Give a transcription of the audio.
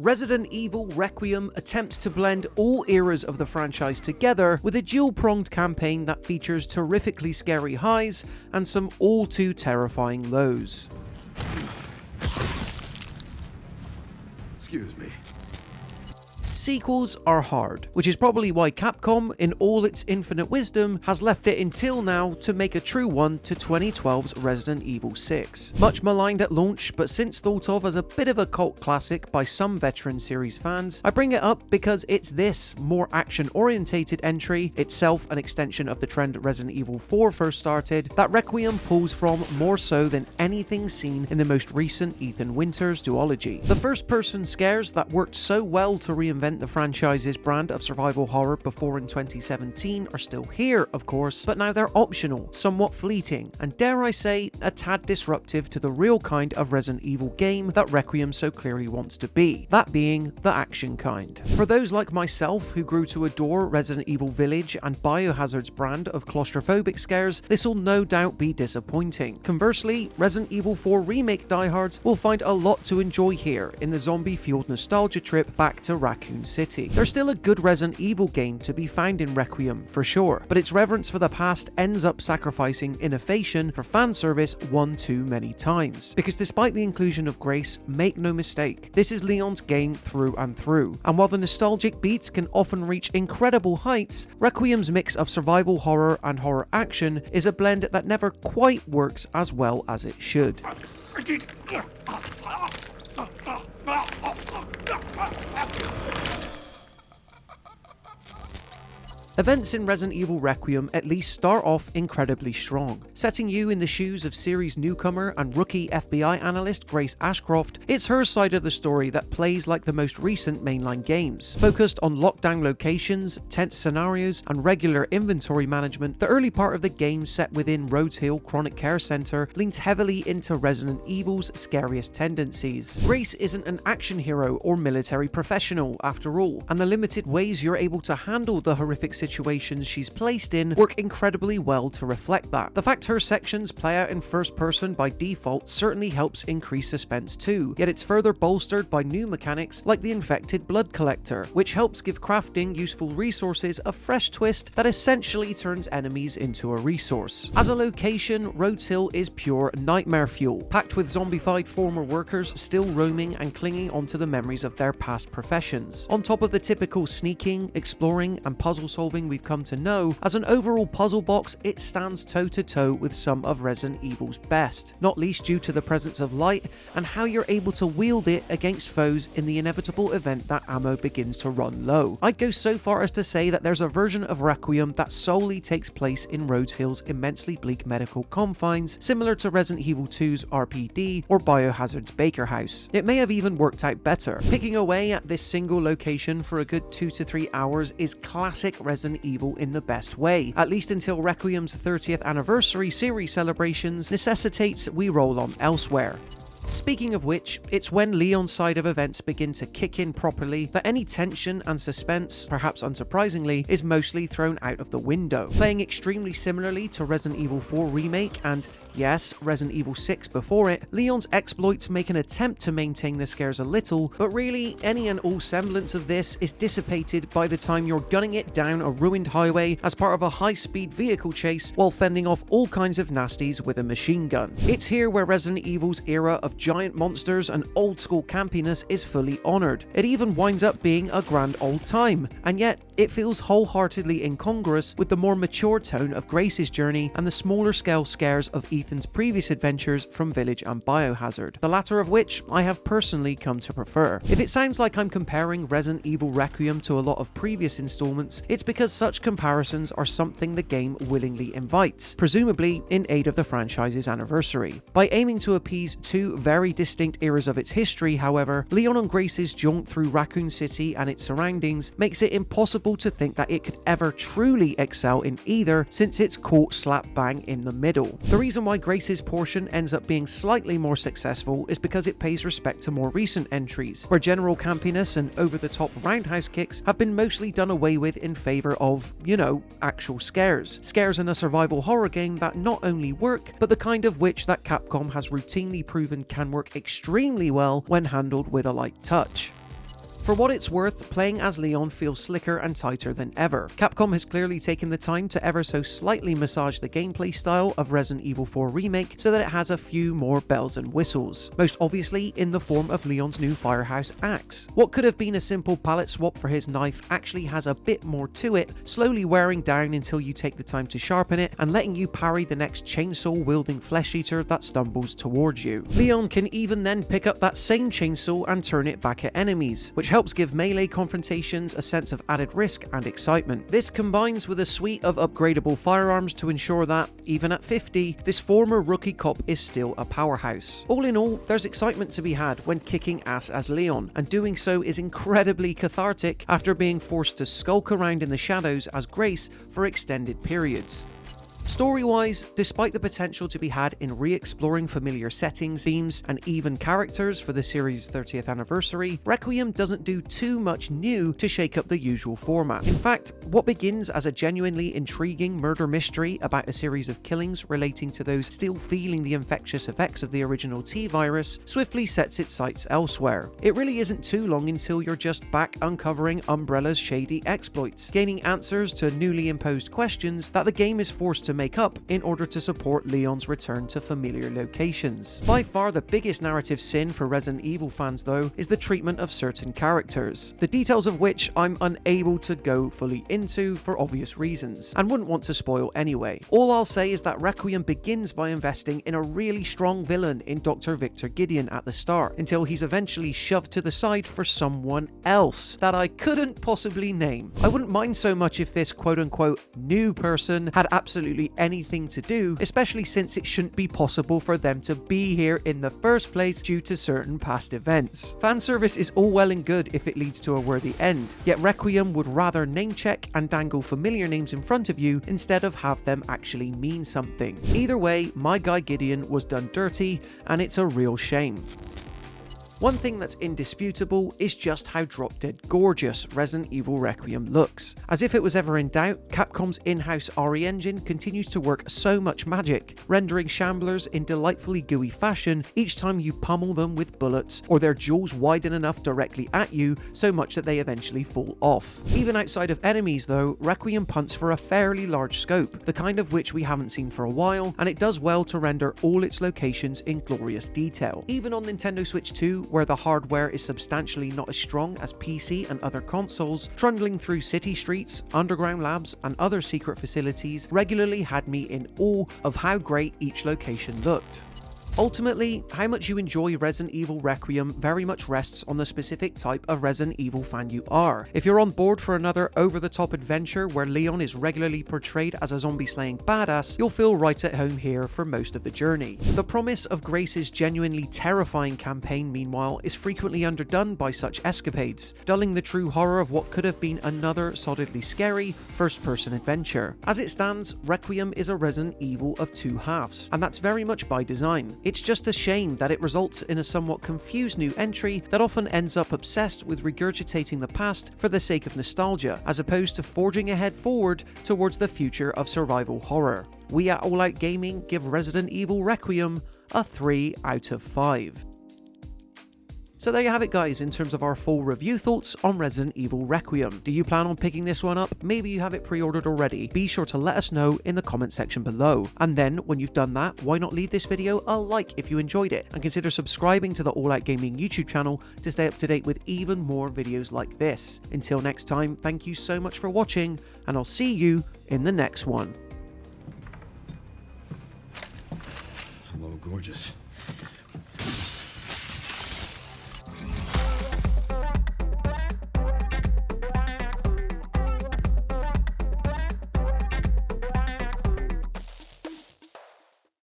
Resident Evil Requiem attempts to blend all eras of the franchise together with a dual-pronged campaign that features terrifically scary highs and some all-too terrifying lows. Excuse me. Sequels are hard, which is probably why Capcom, in all its infinite wisdom, has left it until now to make a true one to 2012's Resident Evil 6. Much maligned at launch, but since thought of as a bit of a cult classic by some veteran series fans, I bring it up because it's this more action-orientated entry, itself an extension of the trend Resident Evil 4 first started, that Requiem pulls from more so than anything seen in the most recent Ethan Winters duology. The first-person scares that worked so well to reinvent the franchise's brand of survival horror before in 2017 are still here, of course, but now they're optional, somewhat fleeting, and dare I say, a tad disruptive to the real kind of Resident Evil game that Requiem so clearly wants to be, that being the action kind. For those like myself who grew to adore Resident Evil Village and Biohazard's brand of claustrophobic scares, this will no doubt be disappointing. Conversely, Resident Evil 4 remake diehards will find a lot to enjoy here in the zombie-fueled nostalgia trip back to Raccoon City. There's still a good Resident Evil game to be found in Requiem, for sure, but its reverence for the past ends up sacrificing innovation for fan service one too many times. Because despite the inclusion of Grace, make no mistake, this is Leon's game through and through, and while the nostalgic beats can often reach incredible heights, Requiem's mix of survival horror and horror action is a blend that never quite works as well as it should. Events in Resident Evil Requiem at least start off incredibly strong. Setting you in the shoes of series newcomer and rookie FBI analyst Grace Ashcroft, it's her side of the story that plays like the most recent mainline games. Focused on lockdown locations, tense scenarios, and regular inventory management, the early part of the game set within Rhodes Hill Chronic Care Center leans heavily into Resident Evil's scariest tendencies. Grace isn't an action hero or military professional, after all, and the limited ways you're able to handle the horrific situations she's placed in work incredibly well to reflect that. The fact her sections play out in first person by default certainly helps increase suspense too, yet it's further bolstered by new mechanics like the infected blood collector, which helps give crafting useful resources a fresh twist that essentially turns enemies into a resource. As a location, Rhodes Hill is pure nightmare fuel, packed with zombified former workers still roaming and clinging onto the memories of their past professions. On top of the typical sneaking, exploring, and puzzle solving we've come to know, as an overall puzzle box, it stands toe-to-toe with some of Resident Evil's best, not least due to the presence of light and how you're able to wield it against foes in the inevitable event that ammo begins to run low. I'd go so far as to say that there's a version of Requiem that solely takes place in Rhodes Hill's immensely bleak medical confines, similar to Resident Evil 2's RPD or Biohazard's Baker House. It may have even worked out better. Picking away at this single location for a good 2 to 3 hours is classic Resident Evil in the best way, at least until Requiem's 30th anniversary series celebrations necessitates we roll on elsewhere. Speaking of which, it's when Leon's side of events begin to kick in properly that any tension and suspense, perhaps unsurprisingly, is mostly thrown out of the window. Playing extremely similarly to Resident Evil 4 Remake and, yes, Resident Evil 6 before it, Leon's exploits make an attempt to maintain the scares a little, but really, any and all semblance of this is dissipated by the time you're gunning it down a ruined highway as part of a high-speed vehicle chase while fending off all kinds of nasties with a machine gun. It's here where Resident Evil's era of giant monsters and old school campiness is fully honoured. It even winds up being a grand old time, and yet it feels wholeheartedly incongruous with the more mature tone of Grace's journey and the smaller scale scares of Ethan's previous adventures from Village and Biohazard, the latter of which I have personally come to prefer. If it sounds like I'm comparing Resident Evil Requiem to a lot of previous installments, it's because such comparisons are something the game willingly invites, presumably in aid of the franchise's anniversary. By aiming to appease two very distinct eras of its history, however, Leon and Grace's jaunt through Raccoon City and its surroundings makes it impossible to think that it could ever truly excel in either, since it's caught slap bang in the middle. The reason why Grace's portion ends up being slightly more successful is because it pays respect to more recent entries, where general campiness and over-the-top roundhouse kicks have been mostly done away with in favour of, you know, actual scares. Scares in a survival horror game that not only work, but the kind of which that Capcom has routinely proven can work extremely well when handled with a light touch. For what it's worth, playing as Leon feels slicker and tighter than ever. Capcom has clearly taken the time to ever so slightly massage the gameplay style of Resident Evil 4 Remake so that it has a few more bells and whistles, most obviously in the form of Leon's new Firehouse axe. What could have been a simple palette swap for his knife actually has a bit more to it, slowly wearing down until you take the time to sharpen it and letting you parry the next chainsaw-wielding flesh eater that stumbles towards you. Leon can even then pick up that same chainsaw and turn it back at enemies, which helps give melee confrontations a sense of added risk and excitement. This combines with a suite of upgradable firearms to ensure that, even at 50, this former rookie cop is still a powerhouse. All in all, there's excitement to be had when kicking ass as Leon, and doing so is incredibly cathartic after being forced to skulk around in the shadows as Grace for extended periods. Story-wise, despite the potential to be had in re-exploring familiar settings, themes, and even characters for the series' 30th anniversary, Requiem doesn't do too much new to shake up the usual format. In fact, what begins as a genuinely intriguing murder mystery about a series of killings relating to those still feeling the infectious effects of the original T-virus swiftly sets its sights elsewhere. It really isn't too long until you're just back uncovering Umbrella's shady exploits, gaining answers to newly imposed questions that the game is forced to make up in order to support Leon's return to familiar locations. By far the biggest narrative sin for Resident Evil fans, though, is the treatment of certain characters, the details of which I'm unable to go fully into for obvious reasons, and wouldn't want to spoil anyway. All I'll say is that Requiem begins by investing in a really strong villain in Dr. Victor Gideon at the start, until he's eventually shoved to the side for someone else that I couldn't possibly name. I wouldn't mind so much if this quote-unquote new person had absolutely anything to do, especially since it shouldn't be possible for them to be here in the first place due to certain past events. Fan service is all well and good if it leads to a worthy end, yet Requiem would rather name check and dangle familiar names in front of you instead of have them actually mean something. Either way, my guy Gideon was done dirty, and it's a real shame. One thing that's indisputable is just how drop-dead gorgeous Resident Evil Requiem looks. As if it was ever in doubt, Capcom's in-house RE engine continues to work so much magic, rendering shamblers in delightfully gooey fashion each time you pummel them with bullets, or their jaws widen enough directly at you so much that they eventually fall off. Even outside of enemies though, Requiem punts for a fairly large scope, the kind of which we haven't seen for a while, and it does well to render all its locations in glorious detail. Even on Nintendo Switch 2, where the hardware is substantially not as strong as PC and other consoles, trundling through city streets, underground labs, and other secret facilities regularly had me in awe of how great each location looked. Ultimately, how much you enjoy Resident Evil Requiem very much rests on the specific type of Resident Evil fan you are. If you're on board for another over-the-top adventure where Leon is regularly portrayed as a zombie-slaying badass, you'll feel right at home here for most of the journey. The promise of Grace's genuinely terrifying campaign, meanwhile, is frequently underdone by such escapades, dulling the true horror of what could have been another solidly scary first-person adventure. As it stands, Requiem is a Resident Evil of two halves, and that's very much by design. It's just a shame that it results in a somewhat confused new entry that often ends up obsessed with regurgitating the past for the sake of nostalgia, as opposed to forging ahead forward towards the future of survival horror. We at All Out Gaming give Resident Evil Requiem a 3 out of 5. So there you have it guys, in terms of our full review thoughts on Resident Evil Requiem. Do you plan on picking this one up? Maybe you have it pre-ordered already. Be sure to let us know in the comment section below. And then, when you've done that, why not leave this video a like if you enjoyed it, and consider subscribing to the All Out Gaming YouTube channel to stay up to date with even more videos like this. Until next time, thank you so much for watching, and I'll see you in the next one. Hello, gorgeous.